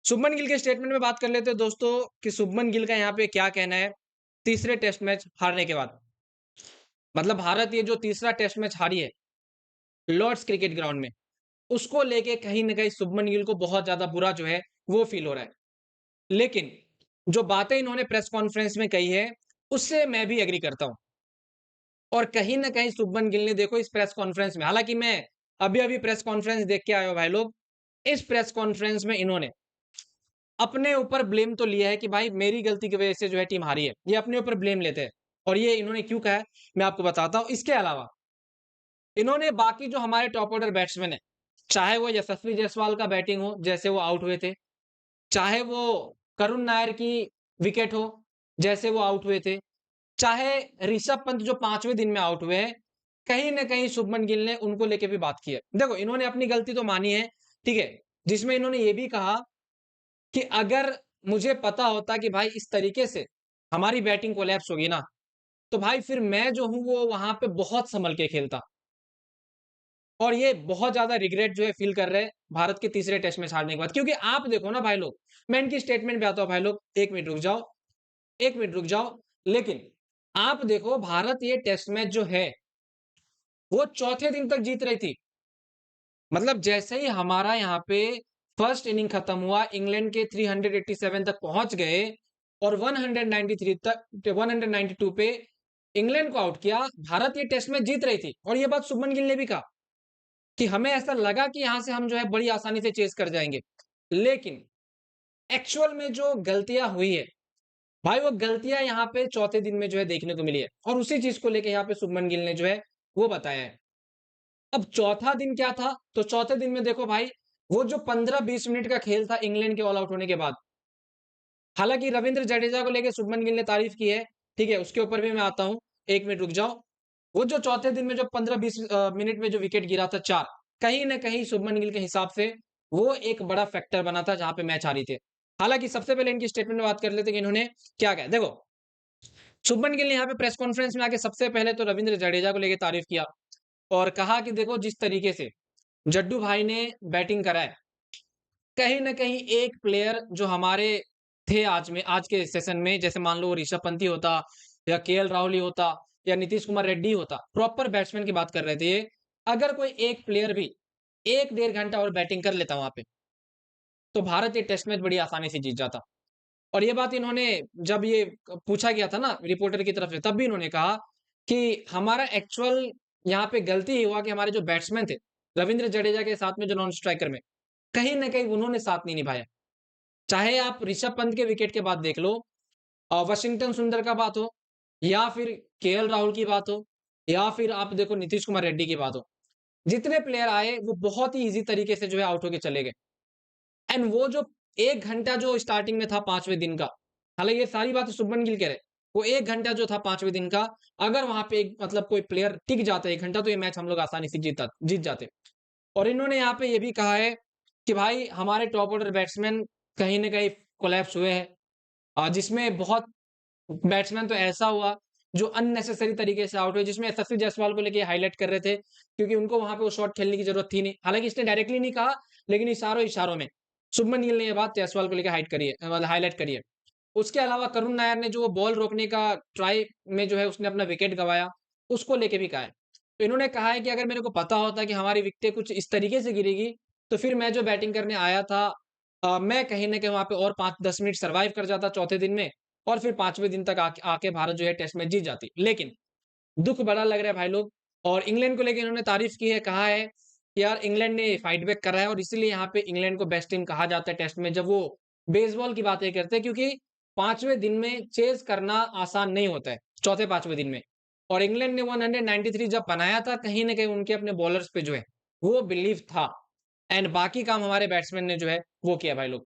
शुभमन गिल के स्टेटमेंट में बात कर लेते हैं दोस्तों कि शुभमन गिल का यहाँ पे क्या कहना है तीसरे टेस्ट मैच हारने के बाद। मतलब भारत ये जो तीसरा टेस्ट मैच हारी है लॉर्ड्स क्रिकेट ग्राउंड में, उसको लेके कहीं न कहीं शुभमन गिल को बहुत ज़्यादा बुरा जो है वो फ़ील हो रहा है। लेकिन जो बातें इन्होंने प्रेस कॉन्फ्रेंस में कही है, उससे मैं भी एग्री करता हूँ। और कहीं न कहीं शुभमन गिल ने देखो इस प्रेस कॉन्फ्रेंस में, हालाँकि मैं अभी-अभी प्रेस कॉन्फ्रेंस देख के आया हूँ भाई लोग। इस प्रेस कॉन्फ्रेंस में इन्होंने अपने ऊपर ब्लेम तो लिया है कि भाई मेरी गलती की वजह से जो है टीम हारी है। ये अपने ऊपर ब्लेम लेते हैं और ये इन्होंने क्यों कहा है, मैं आपको बताता हूँ। इसके अलावा इन्होंने बाकी जो हमारे टॉप ऑर्डर बैट्समैन हैं, चाहे वो यशस्वी जायसवाल का बैटिंग हो, जैसे वो आउट हुए थे, चाहे वो करुण नायर की विकेट हो, जैसे वो आउट हुए थे, चाहे ऋषभ पंत जो 5वें दिन में आउट हुए हैं, कहीं न कहीं शुभमन गिल ने उनको लेके भी बात की है। देखो, इन्होंने अपनी गलती तो मानी है, ठीक है? जिसमें इन्होंने ये भी कहा कि अगर मुझे पता होता कि भाई इस तरीके से हमारी बैटिंग कोलैप्स होगी ना, तो भाई फिर मैं जो हूँ वो वहाँ पे बहुत सँभल के खेलता। और ये बहुत ज़्यादा रिग्रेट जो है फ़ील कर रहे हैं भारत के तीसरे टेस्ट मैच हारने के बाद। क्योंकि आप देखो ना भाई लोग, मैं इनकी स्टेटमेंट पे आता हूँ भाई लोग, 1 मिनट रुक जाओ, 1 मिनट रुक जाओ। लेकिन आप देखो भारत ये टेस्ट मैच जो है, वो चौथे दिन तक जीत रही थी। मतलब जैसे ही हमारा यहाँ पे फर्स्ट इनिंग खत्म हुआ, इंग्लैंड के 387 तक पहुँच गए और 193 तक 192 पे इंग्लैंड को आउट किया, भारत ये टेस्ट मैच जीत रही थी। और ये बात शुभमन गिल ने भी कहा कि हमें ऐसा लगा कि यहाँ से हम जो है बड़ी आसानी से चेज़ कर जाएँगे। लेकिन एक्चुअल में जो गलतियाँ हुई है, भाई वो गलतियाँ यहाँ पे चौथे दिन में जो है देखने को मिली है और उसी चीज़ को लेके यहाँ पे शुभमन गिल ने जो है वो बताया है। अब चौथा दिन क्या था? तो चौथे दिन में देखो भाई, वो जो 15-20 मिनट का खेल था इंग्लैंड के ऑल आउट होने के बाद, हालाँकि रवींद्र जडेजा को लेके शुभमन गिल ने तारीफ़ की है, ठीक है? उसके ऊपर भी मैं आता हूँ, 1 मिनट रुक जाओ। वो जो चौथे दिन में जो 15-20 मिनट में जो विकेट गिरा था 4, कहीं न कहीं शुभमन गिल के हिसाब से वो एक बड़ा फैक्टर बना था जहाँ पे मैच हारी थे। हालाँकि सबसे पहले इनकी स्टेटमेंट में बात कर लेते हैं कि इन्होंने क्या कहा। देखो, शुभमन गिल ने यहाँ पे प्रेस कॉन्फ्रेंस में आके सबसे पहले तो रवींद्र जडेजा को लेके तारीफ़ किया और कहा कि देखो जिस तरीके से जड्डू भाई ने बैटिंग करा है, कहीं न कहीं एक प्लेयर जो हमारे थे आज के सेशन में, जैसे मान लो ऋषभ पंत ही होता या केएल राहुल ही होता या नीतीश कुमार रेड्डी होता, प्रॉपर बैट्समैन की बात कर रहे थे ये। अगर कोई एक प्लेयर भी 1 डेढ़ घंटा और बैटिंग कर लेता वहाँ पे, तो भारत ये टेस्ट मैच बड़ी आसानी से जीत जाता। और ये बात इन्होंने जब ये पूछा गया था ना रिपोर्टर की तरफ से, तब भी इन्होंने कहा कि हमारा एक्चुअल यहाँ पे गलती ये हुआ कि हमारे जो बैट्समैन थे, रवींद्र जडेजा के साथ में जो नॉन स्ट्राइकर में, कहीं न कहीं उन्होंने साथ नहीं निभाया। चाहे आप ऋषभ पंत के विकेट के बाद देख लो, वाशिंगटन सुंदर का बात हो या फिर केएल राहुल की बात हो या फिर आप देखो नीतीश कुमार रेड्डी की बात हो। जितने प्लेयर आए वो बहुत ही ईज़ी तरीके से जो है आउट होके चले गए। एंड वो जो 1 घंटा जो स्टार्टिंग में था 5वें दिन का, हालाँकि ये सारी बातें शुभमन गिल कह रहे हैं। वो 1 घंटा जो था 5वें दिन का, अगर वहाँ पे एक मतलब कोई प्लेयर टिक जाता 1 घंटा तो ये मैच हम लोग आसानी से जीत जाते। और इन्होंने यहाँ पे ये भी कहा है कि भाई हमारे टॉप ऑर्डर बैट्समैन कहीं न कहीं कोलैप्स हुए हैं। जिसमें बहुत बैट्समैन तो ऐसा हुआ जो अननेसेसरी तरीके से आउट हुए, जिसमें यशस्वी जायसवाल को लेके हाइलाइट कर रहे थे क्योंकि उनको वहाँ पे वो शॉट खेलने की ज़रूरत थी नहीं। हालाँकि इसने डायरेक्टली नहीं कहा, लेकिन इशारों-इशारों में शुभमन गिल ने ये बात जायसवाल को लेके मतलब हाइलाइट करी है। उसके अलावा करुण नायर ने जो वो बॉल रोकने का ट्राई में जो है उसने अपना विकेट गँवाया, उसको लेके भी कहा है। तो इन्होंने कहा है कि अगर मेरे को पता होता कि हमारी विकेटें कुछ इस तरीके से गिरेगी, तो फिर मैं जो बैटिंग करने आया था मैं कहीं न कहीं वहाँ पे और 5-10 मिनट सर्वाइव कर जाता चौथे दिन में और फिर 5वें दिन तक आके आके भारत जो है टेस्ट मैच जीत जाती। लेकिन दुःख बड़ा लग रहा है भाई लोग। और इंग्लैंड को लेके इन्होंने तारीफ़ की है, कहा है कि यार इंग्लैंड ने फाइट बैक करा है और इसीलिए यहाँ पे इंग्लैंड को बेस्ट टीम कहा जाता है टेस्ट में, जब वो बेसबॉल की बातें करते हैं, क्योंकि 5वें दिन में चेज़ करना आसान नहीं होता है, चौथे 5वें दिन में। और इंग्लैंड ने 193 जब बनाया था, कहीं न कहीं उनके अपने बॉलर्स पे जो है, वो बिलीव था एंड बाकी काम हमारे बैट्समैन ने जो है, वो किया भाई लोग।